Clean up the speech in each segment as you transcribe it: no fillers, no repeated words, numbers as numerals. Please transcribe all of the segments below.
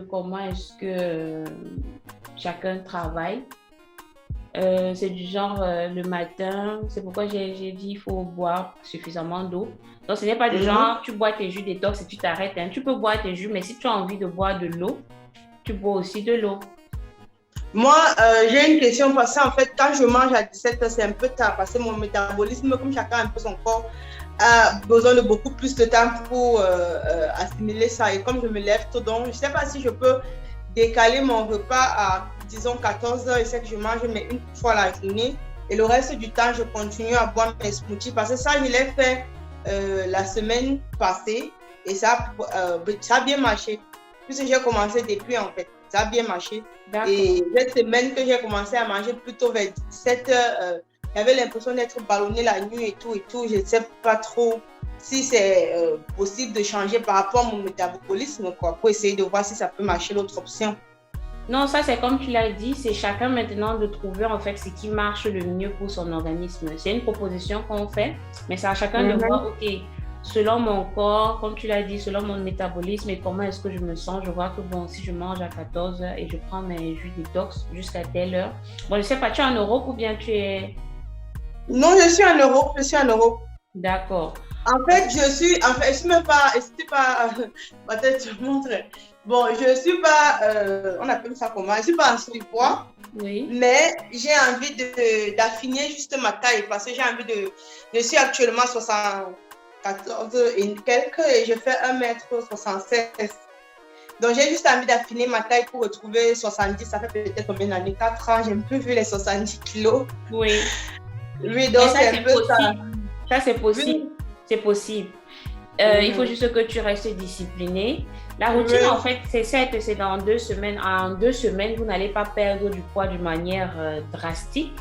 de comment est-ce que chacun travaille. C'est du genre le matin, c'est pourquoi j'ai dit il faut boire suffisamment d'eau. Donc, ce n'est pas du Mhm. genre tu bois tes jus détox et tu t'arrêtes, hein. Tu peux boire tes jus, mais si tu as envie de boire de l'eau, tu bois aussi de l'eau. Moi, j'ai une question parce que en fait, quand je mange à 17 heures, c'est un peu tard parce que mon métabolisme, comme chacun a un peu son corps, a besoin de beaucoup plus de temps pour assimiler ça. Et comme je me lève tôt, donc je ne sais pas si je peux décaler mon repas à, disons, 14 heures et c'est que je mange, mais une fois la journée. Et le reste du temps, je continue à boire mes smoothies parce que ça, je l'ai fait la semaine passée et ça a bien marché. Puisque j'ai commencé depuis, en fait, ça a bien marché. D'accord. Et cette semaine que j'ai commencé à manger plutôt vers 17 heures, j'avais l'impression d'être ballonnée la nuit et tout et tout. Je ne sais pas trop si c'est possible de changer par rapport à mon métabolisme, quoi, pour essayer de voir si ça peut marcher l'autre option. Non, ça c'est comme tu l'as dit, c'est chacun maintenant de trouver en fait ce qui marche le mieux pour son organisme. C'est une proposition qu'on fait, mais c'est à chacun de voir, Mhm. ok, selon mon corps, comme tu l'as dit, selon mon métabolisme et comment est-ce que je me sens, je vois que bon, si je mange à 14 heures et je prends mes jus détox jusqu'à telle heure. Bon, je sais pas, tu es en Europe ou bien tu es... Non, je suis en Europe, je suis en Europe. D'accord. Je suis même pas, je suis pas, peut-être je montre. Bon, je suis pas, on appelle ça comment? Je suis pas en surpoids, Oui. mais j'ai envie d'affiner juste ma taille parce que j'ai envie je suis actuellement 74 et quelques et je fais 1m76. Donc, j'ai juste envie d'affiner ma taille pour retrouver 70. Ça fait peut-être combien d'années? 4 ans, j'ai un peu vu les 70 kilos. Oui. Oui, Mais donc ça, c'est un c'est peu ça. possible. Ça, c'est possible. Oui. C'est possible. Il faut Mhm. juste que tu restes discipliné. La routine, en Oui. fait, c'est certes, c'est dans 2 semaines. En 2 semaines, vous n'allez pas perdre du poids d'une manière drastique,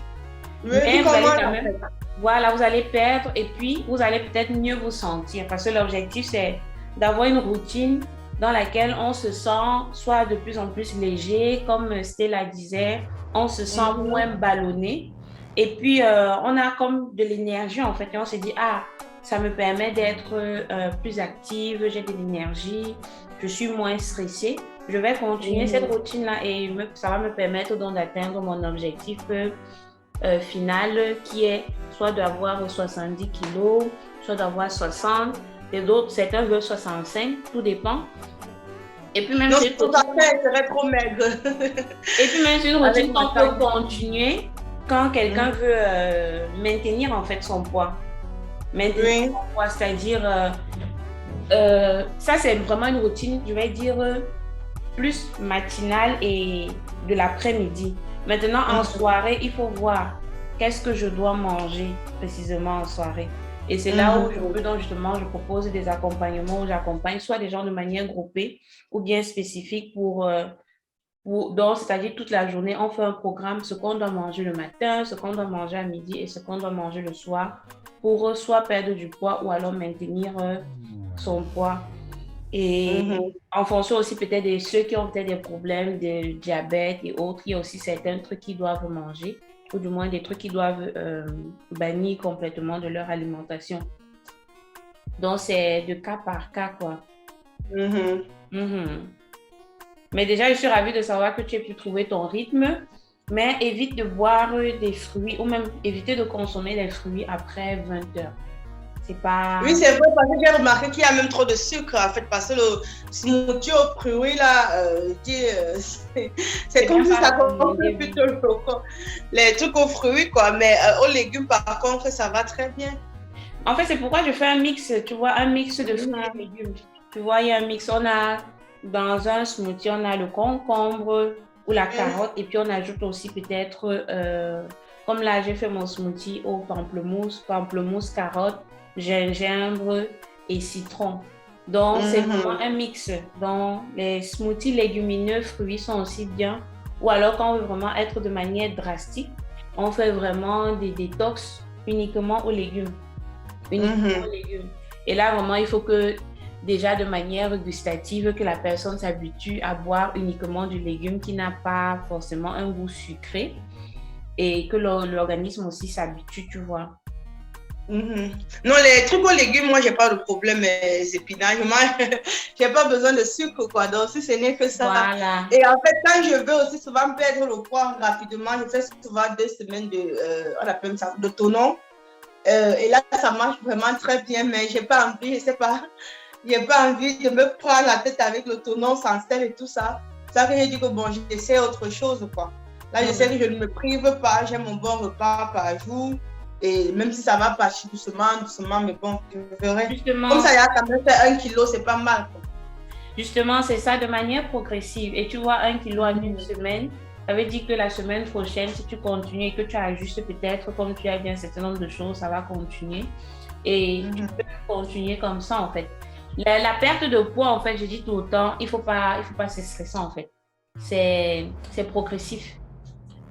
Oui, tu mais vous allez commences quand en même, fait. voilà, vous allez perdre et puis vous allez peut-être mieux vous sentir parce que l'objectif, c'est d'avoir une routine dans laquelle on se sent soit de plus en plus léger, comme Stella disait, on se sent moins Mhm. ballonné et puis on a comme de l'énergie en fait et on se dit, ah, ça me permet d'être plus active, j'ai de l'énergie, je suis moins stressée. Je vais continuer cette Mhm. routine-là et ça va me permettre donc d'atteindre mon objectif finale qui est soit d'avoir 70 kilos, soit d'avoir 60, et d'autres, certains veulent 65, tout dépend. Et puis même Non, c'est une ça routine, serait trop maigre et puis même c'est une avec routine ma qu'on peut taille. continuer quand quelqu'un Mhm. veut maintenir en fait son poids. Maintenir Oui. son poids, c'est-à-dire, ça c'est vraiment une routine, je vais dire, plus matinale et de l'après-midi. Maintenant, en Mhm. soirée, il faut voir qu'est-ce que je dois manger précisément en soirée. Et c'est là où je Mhm. peux donc justement, je propose des accompagnements où j'accompagne soit des gens de manière groupée ou bien spécifique donc, c'est-à-dire toute la journée, on fait un programme, ce qu'on doit manger le matin, ce qu'on doit manger à midi et ce qu'on doit manger le soir pour soit perdre du poids ou alors maintenir son poids. Et Mhm. en fonction aussi peut-être de ceux qui ont peut-être des problèmes de diabète et autres, il y a aussi certains trucs qu'ils doivent manger, ou du moins des trucs qu'ils doivent bannir complètement de leur alimentation. Donc, c'est de cas par cas, quoi. Mhm. Mhm. Mais déjà, je suis ravie de savoir que tu as pu trouver ton rythme, mais évite de boire des fruits ou même éviter de consommer des fruits après 20 heures. C'est Oui, pas... c'est vrai, parce que j'ai remarqué qu'il y a même trop de sucre, en fait, parce que le smoothie aux fruits, là, c'est C'est comme même si pas ça recommandé, comptait oui. plutôt les trucs aux fruits, quoi. Mais aux légumes, par contre, ça va très bien. En fait, c'est pourquoi je fais un mix, tu vois, un mix de fruits et Mhm. légumes. Tu vois, il y a un mix. On a, dans un smoothie, on a le concombre ou la Oui. carotte et puis on ajoute aussi peut-être, comme là, j'ai fait mon smoothie au pamplemousse, carotte, gingembre et citron. Donc, c'est vraiment Mhm. un mix. Donc, les smoothies légumineux, fruits sont aussi bien. Ou alors, quand on veut vraiment être de manière drastique, on fait vraiment des détox uniquement aux légumes uniquement aux Mhm. légumes. Et là, vraiment, il faut que déjà de manière gustative, que la personne s'habitue à boire uniquement du légume qui n'a pas forcément un goût sucré et que l'organisme aussi s'habitue, tu vois. Mhm. Non, les trucs aux légumes, moi, j'ai pas de problème, les épinards. J'ai pas besoin de sucre, quoi. Donc, si ce n'est que ça. Voilà. Et en fait, quand je veux aussi souvent perdre le poids rapidement, je fais souvent 2 semaines on appelle ça, de tonon. Et là, ça marche vraiment très bien, mais j'ai pas envie, je sais pas, j'ai pas envie de me prendre la tête avec le tonon sans sel et tout ça. Ça que j'ai dit que bon, j'essaie autre chose, quoi. Là, je sais que je ne me prive pas, j'ai mon bon repas par jour. Et même si ça va partir doucement, doucement, mais bon, je verrai. Comme Justement, ça, il y a quand même fait 1 kilo, c'est pas mal, quoi. justement, c'est ça de manière progressive. Et tu vois, 1 kilo en une semaine, ça veut dire que la semaine prochaine, si tu continues et que tu ajustes peut-être, comme tu as dit un certain nombre de choses, ça va continuer. Et tu peux continuer comme ça, en fait. La perte de poids, en fait, je dis tout le temps, il faut pas se stresser, en fait. C'est progressif.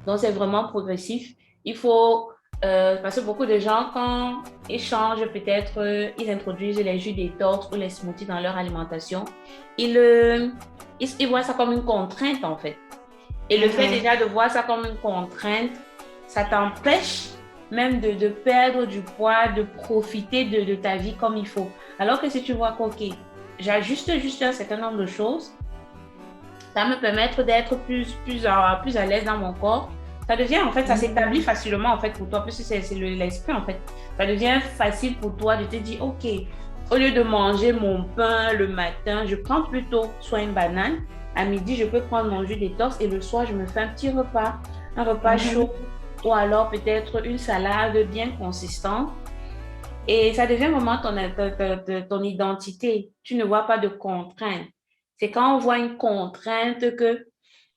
Donc, c'est vraiment progressif. Il faut, parce que beaucoup de gens, quand ils changent, peut-être, ils introduisent les jus détox ou les smoothies dans leur alimentation, ils voient ça comme une contrainte, en fait. Et le fait déjà de voir ça comme une contrainte, ça t'empêche même de perdre du poids, de profiter de ta vie comme il faut. Alors que si tu vois qu'ok, j'ajuste juste un certain nombre de choses, ça va me permettre d'être plus à l'aise dans mon corps. Ça devient, en fait, ça s'établit facilement, en fait, pour toi, puisque c'est l'esprit, en fait. Ça devient facile pour toi de te dire, OK, au lieu de manger mon pain le matin, je prends plutôt soit une banane. À midi, je peux prendre mon jus détox et le soir, je me fais un petit repas, un repas chaud ou alors peut-être une salade bien consistante. Et ça devient vraiment ton identité. Tu ne vois pas de contraintes. C'est quand on voit une contrainte que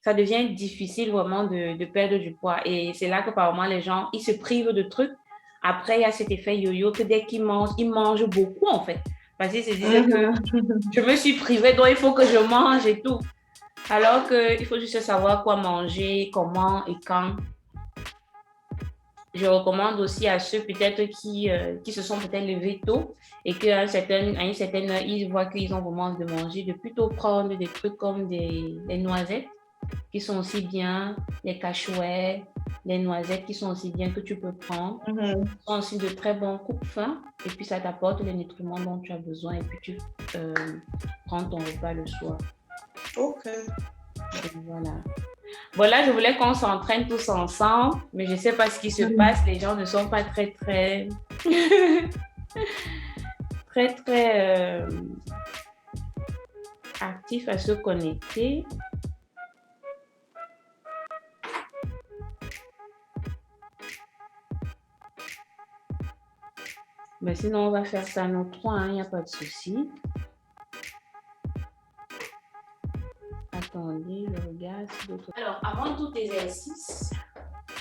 ça devient difficile vraiment de perdre du poids. Et c'est là que par moment, les gens, ils se privent de trucs. Après, il y a cet effet yo-yo que dès qu'ils mangent, ils mangent beaucoup en fait. Parce qu'ils se disent que je me suis privée, donc il faut que je mange et tout. Alors qu'il faut juste savoir quoi manger, comment et quand. Je recommande aussi à ceux peut-être qui se sont peut-être levés tôt et qu'à une certaine heure, ils voient qu'ils ont vraiment de manger, de plutôt prendre des trucs comme des noisettes qui sont aussi bien, les cachoets, les noisettes qui sont aussi bien que tu peux prendre. Sont aussi de très bons coupe-faim et puis ça t'apporte les nutriments dont tu as besoin et puis tu prends ton repas le soir. Ok. Et voilà. Bon, là, je voulais qu'on s'entraîne tous ensemble, mais je ne sais pas ce qui se passe. Les gens ne sont pas très, très, très, très actifs à se connecter. Mais sinon, on va faire ça nos trois, il n'y a pas de souci. Attendez, je regarde si d'autres... Alors, avant tout exercice,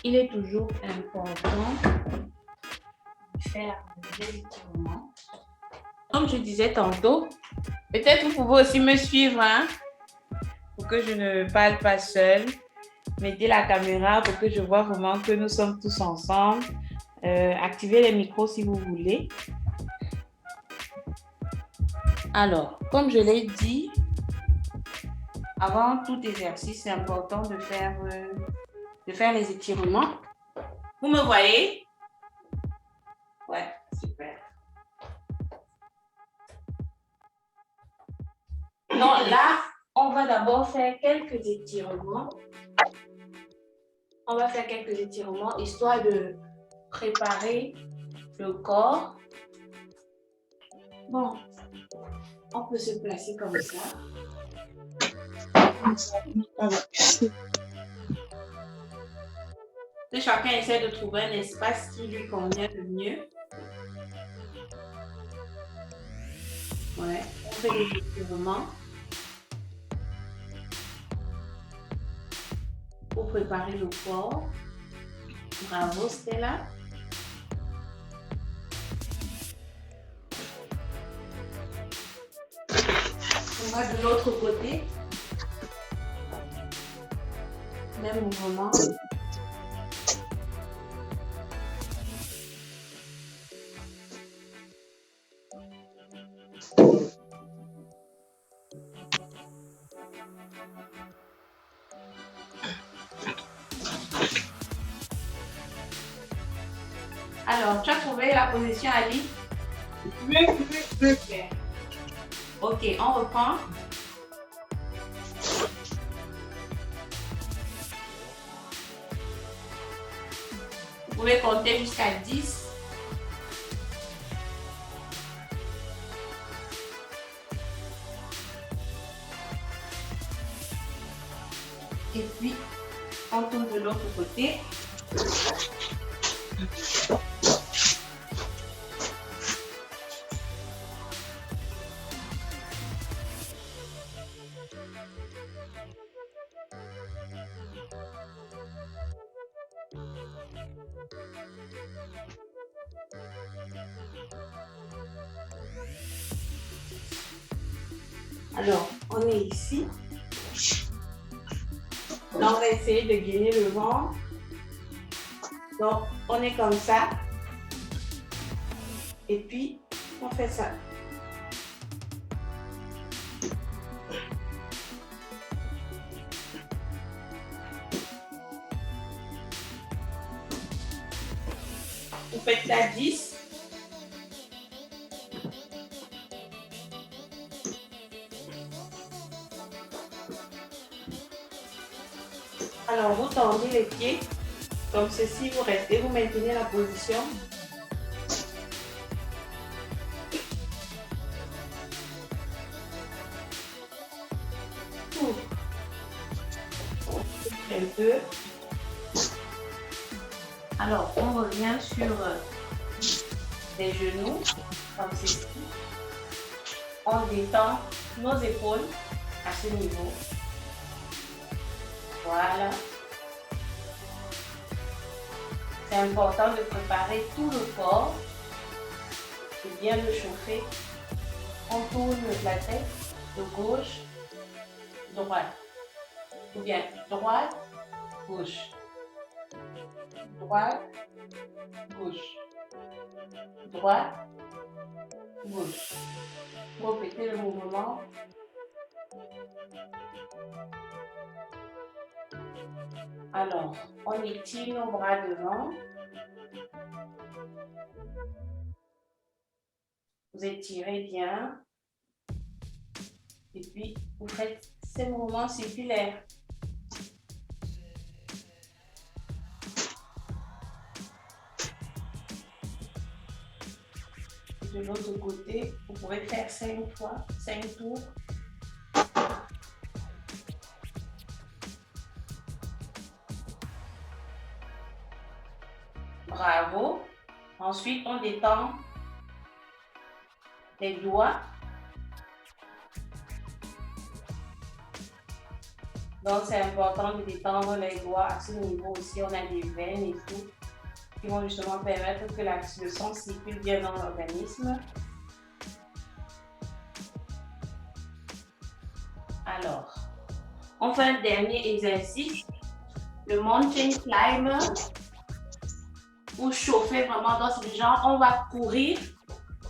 il est toujours important de faire des étirements. Comme je disais tantôt, peut-être vous pouvez aussi me suivre, hein, pour que je ne parle pas seule. Mettez la caméra pour que je vois vraiment que nous sommes tous ensemble. Activez les micros si vous voulez. Alors, comme je l'ai dit, avant tout exercice, c'est important de faire les étirements. Vous me voyez? Ouais, super. Donc là, on va d'abord faire quelques étirements. On va faire quelques étirements histoire de préparer le corps. Bon, on peut se placer comme ça. Chacun essaie de trouver un espace qui lui convient le mieux. Ouais, on fait des étirements pour préparer le corps. Bravo Stella. On va de l'autre côté. Même mouvement. Alors, tu as trouvé la position, Ali? Oui. Ok, on reprend. Vous pouvez compter jusqu'à 10. Et puis, on tourne de l'autre côté. Alors, on est ici. Là, on va essayer de gainer le ventre. Donc, on est comme ça. Et puis, on fait ça. Vous faites ça 10. Alors, vous tendez les pieds comme ceci, vous restez, vous maintenez la position. Un peu. Alors, on revient sur les genoux, comme ceci. On détend nos épaules à ce niveau. Voilà. C'est important de préparer tout le corps, de bien le chauffer. On tourne la tête de gauche, droite, ou bien droite, gauche, droite, gauche, droite, gauche. Vous répétez le mouvement. Alors, on étire nos bras devant. Vous étirez bien. Et puis, vous faites ces mouvements circulaires. De l'autre côté, vous pouvez faire 5 fois, 5 tours. Bravo. Ensuite, on détend les doigts. Donc, c'est important de détendre les doigts. À ce niveau aussi, on a des veines et tout qui vont justement permettre que le sang circule bien dans l'organisme. Alors, on fait un dernier exercice, le mountain climber, pour chauffer vraiment. Donc, c'est genre, on va courir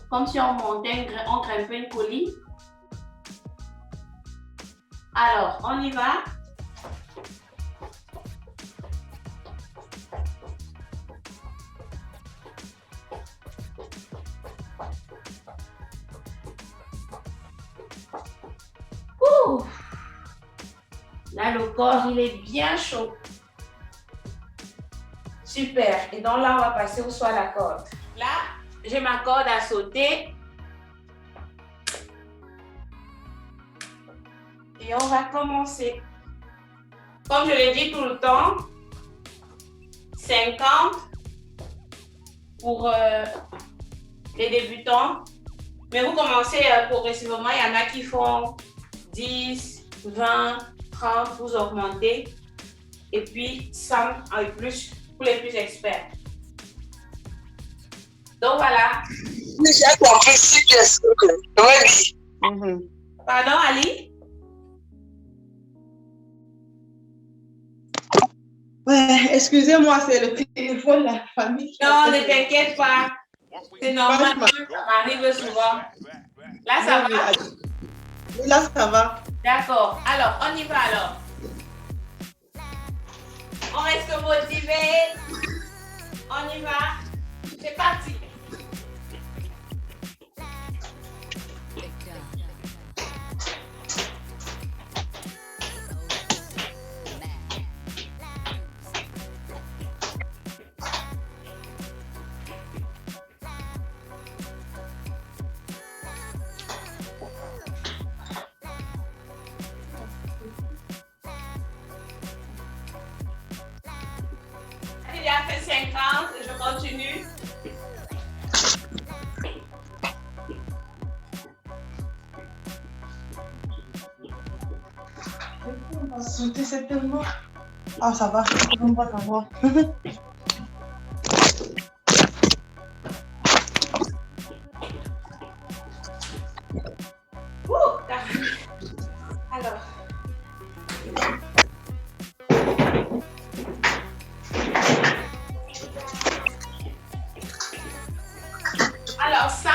comme si on montait, on grimpait une colline. Alors, on y va. Ouh. Là, le corps, il est bien chaud. Super. Et donc là, on va passer au saut à la corde. Là, j'ai ma corde à sauter. Et on va commencer. Comme je l'ai dit tout le temps, 50 pour les débutants. Mais vous commencez progressivement. Il y en a qui font 10, 20, 30, vous augmentez. Et puis 100 et plus pour les plus experts. Donc voilà. J'ai compris si tu es Pardon, Ali? Ouais, excusez-moi, c'est le téléphone de la famille. Non, ne t'inquiète pas. C'est normal, ça m'arrive souvent. Là, ça va? Là, ça va. D'accord. Alors, on y va alors. On reste motivé. On y va. C'est parti. Il a fait 50, je continue. Sauter, c'est tellement... Ah, ça va, on va savoir. Alors. Alors, ça.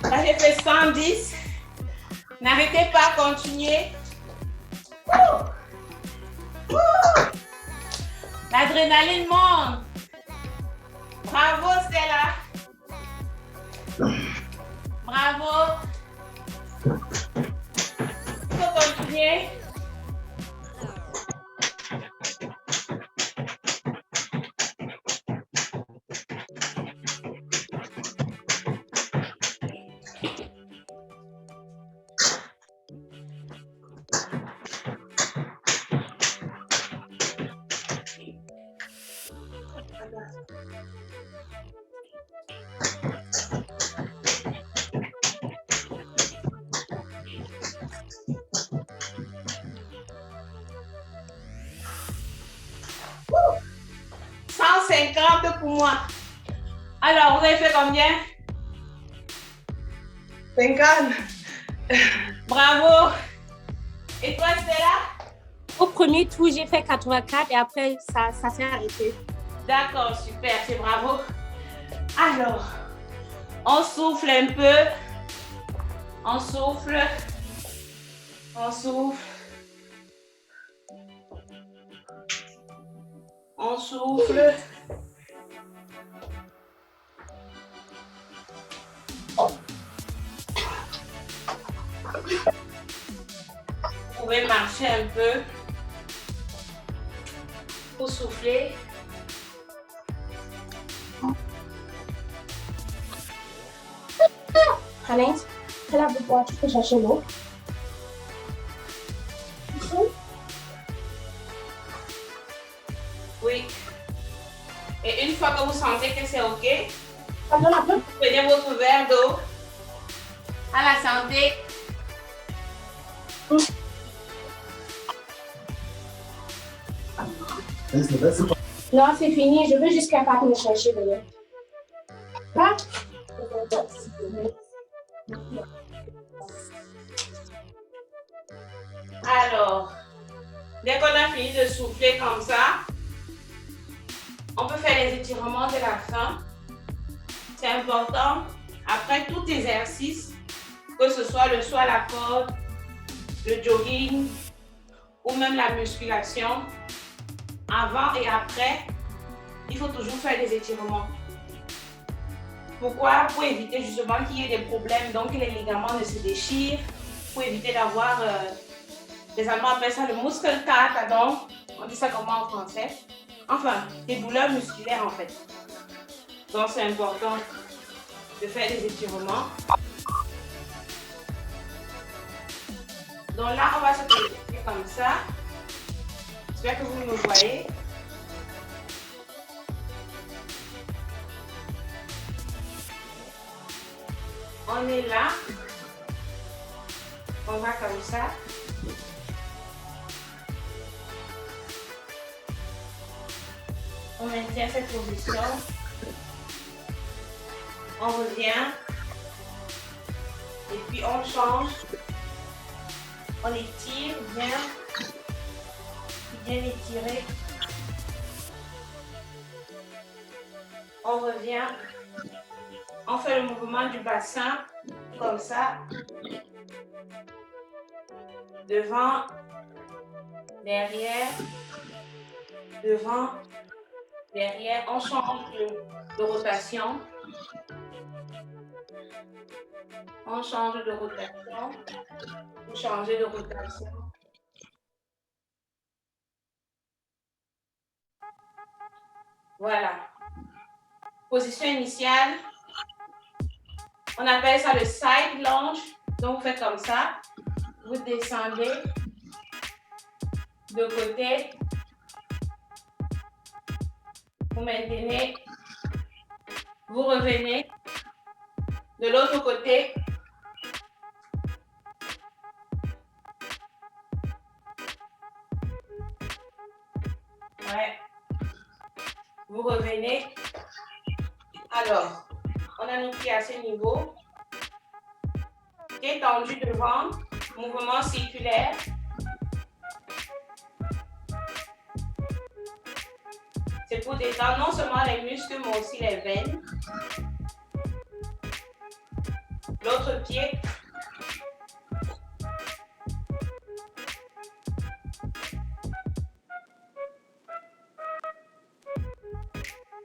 Là, j'ai fait 110. N'arrêtez pas, continuez. L'adrénaline monte. Bravo, Stella. Bravo. Il faut continuer. Ouh. 150 pour moi. Alors, vous avez fait combien? 50. Bravo. Et toi, Stella? Au premier tour, j'ai fait 84 et après, ça s'est arrêté. D'accord, super, c'est bravo. Alors, on souffle un peu. On souffle. On souffle. On souffle. Vous pouvez marcher un peu pour souffler. Alex, fais la boîte, tu peux chercher l'eau. Oui. Et une fois que vous sentez que c'est OK, Pardon, prenez votre verre d'eau. À la santé. non, c'est fini. Je veux juste qu'elle parte me chercher d'ailleurs. Hein? Alors, dès qu'on a fini de souffler comme ça, on peut faire les étirements de la fin. C'est important, après tout exercice, que ce soit le saut à la corde, le jogging ou même la musculation, avant et après, il faut toujours faire des étirements. Pourquoi? Pour éviter justement qu'il y ait des problèmes, donc que les ligaments ne se déchirent, pour éviter d'avoir, les Allemands appellent ça le Muskelkater, on dit ça comment en français? Enfin, des douleurs musculaires en fait. Donc c'est important de faire des étirements. Donc là, on va se positionner comme ça. J'espère que vous me voyez. On est là. On va comme ça. On maintient cette position. On revient. Et puis on change. On étire bien. Bien étiré. On revient. On fait le mouvement du bassin comme ça, devant, derrière, devant, derrière. On change de rotation. On change de rotation. Vous changez de rotation. Voilà. Position initiale. On appelle ça le side lunge. Donc, vous faites comme ça. Vous descendez de côté. Vous maintenez. Vous revenez de l'autre côté. Ouais. Vous revenez. Alors, on a nos pieds à ce niveau. Étendu devant. Mouvement circulaire. C'est pour détendre non seulement les muscles, mais aussi les veines. L'autre pied.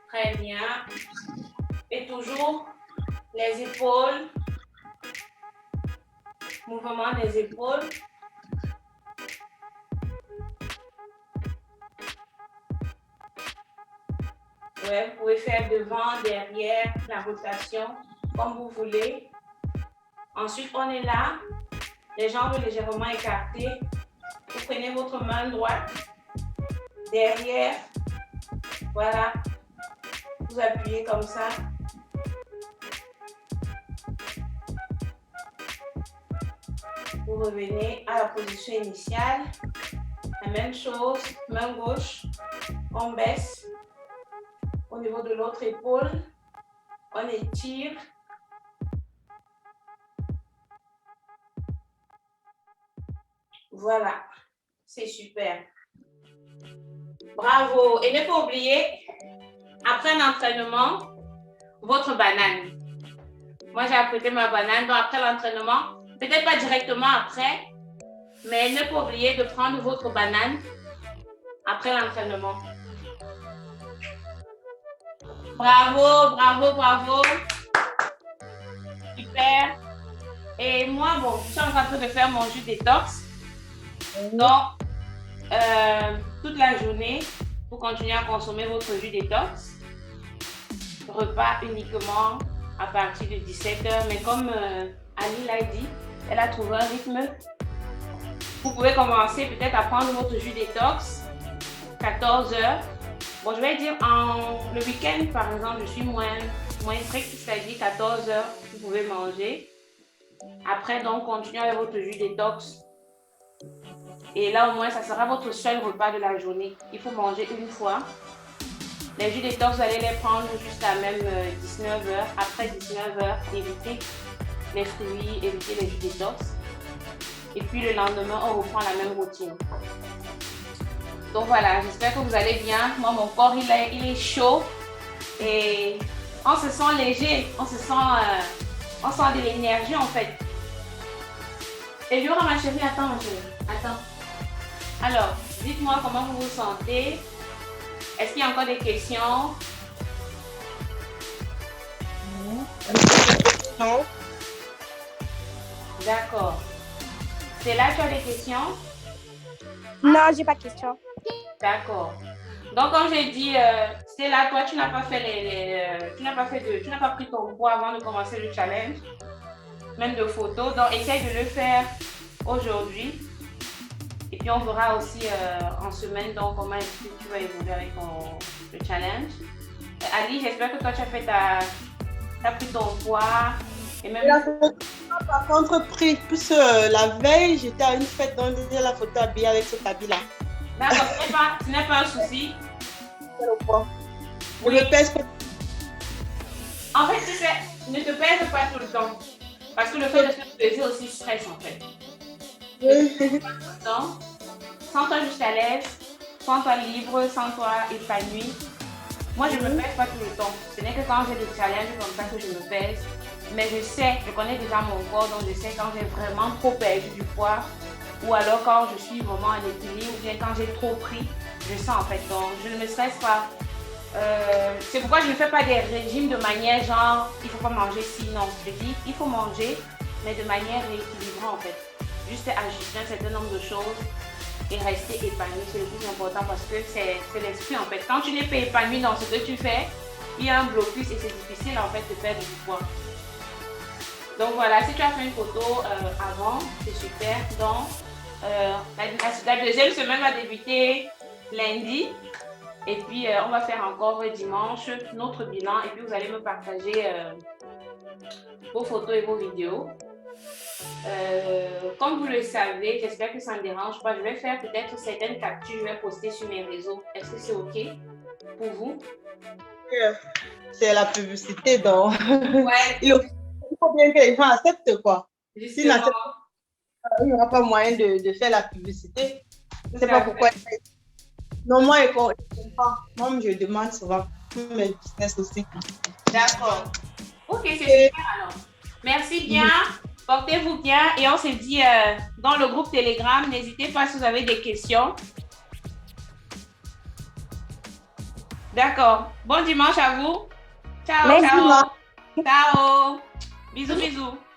Très bien. Et toujours les épaules. Mouvement des épaules. Ouais, vous pouvez faire devant, derrière, la rotation, comme vous voulez. Ensuite, on est là. Les jambes légèrement écartées. Vous prenez votre main droite. Derrière. Voilà. Vous appuyez comme ça. Vous revenez à la position initiale. La même chose, main gauche. On baisse. Au niveau de l'autre épaule. On étire. Voilà. C'est super. Bravo. Et ne pas oublier, après l'entraînement, votre banane. Moi, j'ai apprêté ma banane. Donc, après l'entraînement, peut-être pas directement après, mais ne pas oublier de prendre votre banane après l'entraînement. Bravo, bravo, bravo. Super. Et moi, bon, je suis en train de faire mon jus détox. Donc, toute la journée, vous continuez à consommer votre jus détox. Repas uniquement à partir de 17h. Mais comme Ali l'a dit, elle a trouvé un rythme. Vous pouvez commencer peut-être à prendre votre jus détox 14h. Bon, je vais dire le week-end, par exemple, je suis moins strict, c'est-à-dire 14h, vous pouvez manger. Après, donc, continuez avec votre jus détox. Et là, au moins, ça sera votre seul repas de la journée. Il faut manger une fois. Les jus détox, vous allez les prendre jusqu'à même 19h. Après 19h, évitez les fruits, évitez les jus détox. Et puis, le lendemain, on reprend la même routine. Donc voilà, j'espère que vous allez bien. Moi, mon corps, il est chaud et on se sent léger, on sent de l'énergie en fait. Et Laura, ma chérie, attends, ma chérie, attends. Alors, dites-moi comment vous vous sentez. Est-ce qu'il y a encore des questions? Non. D'accord. C'est là que tu as des questions? Non, j'ai pas de questions. D'accord. Donc, comme j'ai dit, c'est là, toi, tu n'as pas fait tu n'as pas pris ton poids avant de commencer le challenge, même de photos. Donc, essaye de le faire aujourd'hui. Et puis, on verra aussi en semaine, donc, comment est-ce que tu vas évoluer avec le challenge. Ali, j'espère que toi, tu as pris ton poids. Et même... Par contre, pris, plus la veille, j'étais à une fête, donc j'ai la photo habillée avec ce habit-là. D'accord, ce n'est pas un souci. Je me pèse pas. En fait, tu sais, ne te pèse pas tout le temps. Parce que le fait de se peser aussi stresse en fait. Sens-toi juste à l'aise, sens-toi libre, sens-toi épanoui. Moi, je ne me pèse pas tout le temps. Ce n'est que quand j'ai des challenges comme ça que je me pèse. Mais je connais déjà mon corps, donc je sais quand j'ai vraiment trop perdu du poids ou alors quand je suis vraiment en équilibre ou bien quand j'ai trop pris, je sens en fait. Donc, je ne me stresse pas. C'est pourquoi je ne fais pas des régimes de manière genre, il ne faut pas manger si, non. Je dis, il faut manger, mais de manière rééquilibrée en fait. Juste ajuster un certain nombre de choses et rester épanoui, c'est le plus important parce que c'est l'esprit en fait. Quand tu n'es pas épanoui dans ce que tu fais, il y a un blocus et c'est difficile en fait de perdre du poids. Donc voilà, si tu as fait une photo avant, c'est super. Donc la deuxième semaine va débuter lundi et puis on va faire encore dimanche notre bilan et puis vous allez me partager vos photos et vos vidéos. Comme vous le savez, j'espère que ça ne dérange pas. Je vais faire peut-être certaines captures, je vais poster sur mes réseaux. Est-ce que c'est OK pour vous? C'est la publicité, donc Ouais. il faut bien que les gens acceptent, quoi. S'ils Justement. n'acceptent pas, il n'y aura pas moyen de faire la publicité. Je ne sais pas pourquoi. Non, moi, je demande souvent pour mes business aussi. D'accord. OK, c'est super alors. Merci bien. Portez-vous bien et on se dit dans le groupe Telegram. N'hésitez pas si vous avez des questions. D'accord. Bon dimanche à vous. Ciao, Merci, ciao. ma. Ciao. Bisous, bisous.